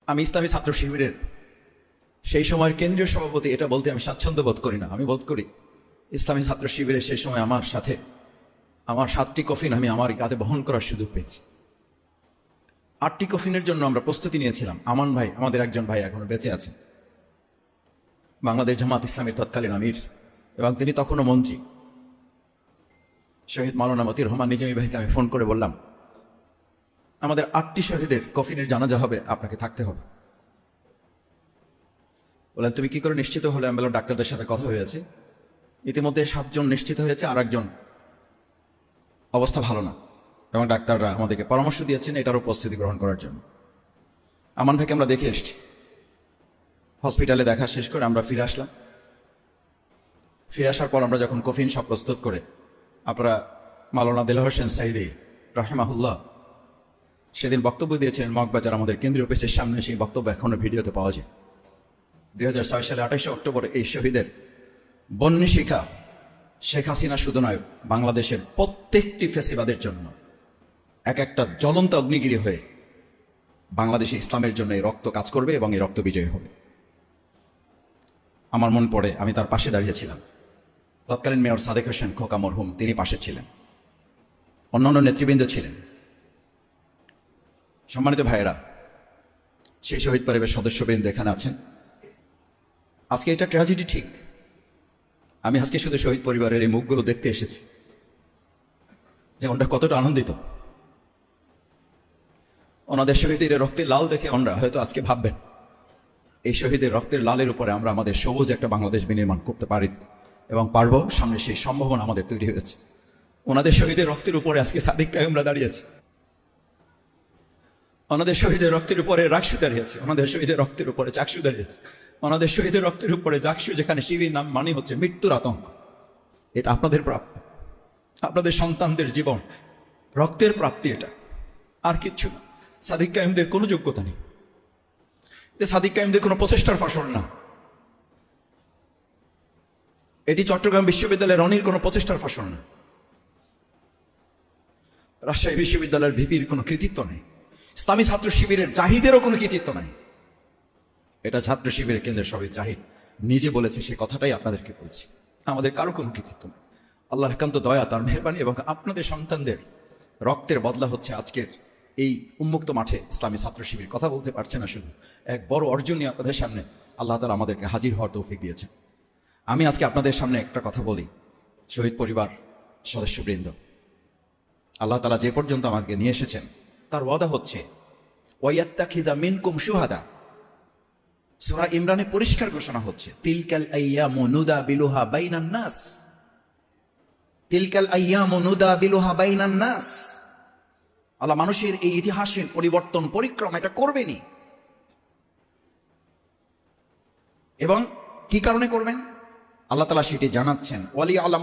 আমি ইসলামী ছাত্র শিবিরের সেই সময়ের কেন্দ্রীয় সভাপতি, এটা বলতে আমি স্বাচ্ছন্দ্য বোধ করি না। আমি বোধ করি ইসলামী ছাত্র শিবিরের সেই সময় আমার সাথে আমার 7টি কফিন আমি আমার কাঁধে বহন করার সুযোগ পেয়েছি। 8টি কফিনের জন্য আমরা প্রস্তুতি নিয়েছিলাম। আমান ভাই, আমাদের একজন ভাই এখনো বেঁচে আছে, বাংলাদেশ জামাত ইসলামের তৎকালীন আমির, এবং তিনি তখনও মন্ত্রী, শহীদ মাওলানা মতিউর রহমান নিজামী ভাইকে আমি ফোন করে বললাম, আমাদের 8টি শহীদের কফিনের জানাজা হবে, আপনাকে থাকতে হবে। বললেন তুমি কি করে নিশ্চিত হলে? আমি বললাম ডাক্তারদের সাথে কথা হয়েছে, ইতিমধ্যে 7 জন নিশ্চিত হয়েছে, আর একজন অবস্থা ভালো না, এবং ডাক্তাররা আমাদেরকে পরামর্শ দিয়েছেন এটারও প্রস্তুতি গ্রহণ করার জন্য। আমান ভাইকে আমরা দেখে এসছি, হসপিটালে দেখা শেষ করে আমরা ফিরে আসলাম। ফিরে আসার পর আমরা যখন কফিন সব প্রস্তুত করে, আপনারা মাওলানা দেলোয়ার হোসেন সাইদি রাহিমাহুল্লাহ সেদিন বক্তব্য দিয়েছিলেন মগবাজার আমাদের কেন্দ্রীয় অফিসের সামনে, সেই বক্তব্য এখনো ভিডিওতে পাওয়া যায়। 2006 সালে 28 অক্টোবর এই শহীদের বন্যী শিখা শেখ হাসিনা শুধু নয়, বাংলাদেশের প্রত্যেকটি ফেসিবাদের জন্য এক একটা জ্বলন্ত অগ্নিগিরি হয়ে বাংলাদেশে ইসলামের জন্য এই রক্ত কাজ করবে এবং এই রক্ত বিজয়ী হবে। আমার মন পড়ে, আমি তার পাশে দাঁড়িয়েছিলাম। তৎকালীন মেয়র সাদেক হোসেন খোকা মরহুম, তিনি পাশে ছিলেন, অন্যান্য নেতৃবৃন্দ ছিলেন। সম্মানিত ভাইয়েরা, সেই শহীদ পরিবারের সদস্যবৃন্দ এখানে আছেন। আজকে এটা ট্র্যাজেডি ঠিক, আমি আজকে শুধু শহীদ পরিবারের এই মুখগুলো দেখতে এসেছি যে ওনারা কতটা আনন্দিত। ওনাদের শহীদের রক্তের লাল দেখে ওনারা হয়তো আজকে ভাববেন এই শহীদের রক্তের লালের উপরে আমরা আমাদের সবুজ একটা বাংলাদেশ বিনির্মাণ করতে পারি এবং পারবো। সামনে সেই সম্ভাবনা আমাদের তৈরি হয়েছে। ওনাদের শহীদের রক্তের উপরে আজকে সাদিক কায়েমরা দাঁড়িয়েছে, ওনাদের শহীদের রক্তের উপরে রাকসু দাঁড়িয়েছে, ওনাদের শহীদের রক্তের উপরে চাকসু দাঁড়িয়েছে, ওনাদের শহীদের রক্তের উপরে জাকসু, যেখানে শিবির নাম মানে হচ্ছে মৃত্যুর আতঙ্ক। এটা আপনাদের প্রাপ্য, আপনাদের সন্তানদের জীবন রক্তের প্রাপ্তি, এটা আর কিচ্ছু না। সাদিক কায়েমদের কোনো যোগ্যতা নেই, সাদিক কায়েমদের কোনো প্রচেষ্টার ফসল না, এটি চট্টগ্রাম বিশ্ববিদ্যালয়ের রনির কোনো প্রচেষ্টার ফসল না, রাজশাহী বিশ্ববিদ্যালয়ের ভিপির কোনো কৃতিত্ব নেই, ইসলামী ছাত্র শিবিরের জাহিদেরও কোনো কৃতিত্ব নাই। এটা ছাত্র শিবিরের কেন্দ্রের শহীদ জাহিদ নিজে বলেছে, সে কথাটাই আপনাদেরকে বলছি। আমাদের কারো কোনো কৃতিত্ব নেই। আল্লাহর একান্ত দয়া, তার মেহেরবানি এবং আপনাদের সন্তানদের রক্তের বদলা হচ্ছে আজকের এই উন্মুক্ত মাঠে ইসলামী ছাত্র শিবির। কথা বলতে পারছে না, শুধু এক বড় অর্জন নিয়ে আপনাদের সামনে আল্লাহ তাআলা আমাদেরকে হাজির হওয়ার তৌফিক দিয়েছেন। আমি আজকে আপনাদের সামনে একটা কথা বলি, শহীদ পরিবার সদস্যবৃন্দ, আল্লাহ তাআলা যে পর্যন্ত আমাকে নিয়ে এসেছেন তার ওয়াদা হচ্ছে ওয়ায়াত্তাখিযা মিনকুম শুহাদা। সূরা ইমরানে পরিষ্কার ঘোষণা হচ্ছে তিলকাল আইয়ামু নুদাবিলুহা বাইনান নাস, তিলকাল আইয়ামু নুদাবিলুহা বাইনান নাস। আল্লাহ মানুষের এই ইতিহাসের পরিবর্তন পরিক্রমা এটা করবেনই, এবং কি কারণে করবেন আল্লাহ তাআলা সেটি জানাচ্ছেন। ওয়ালি আলাম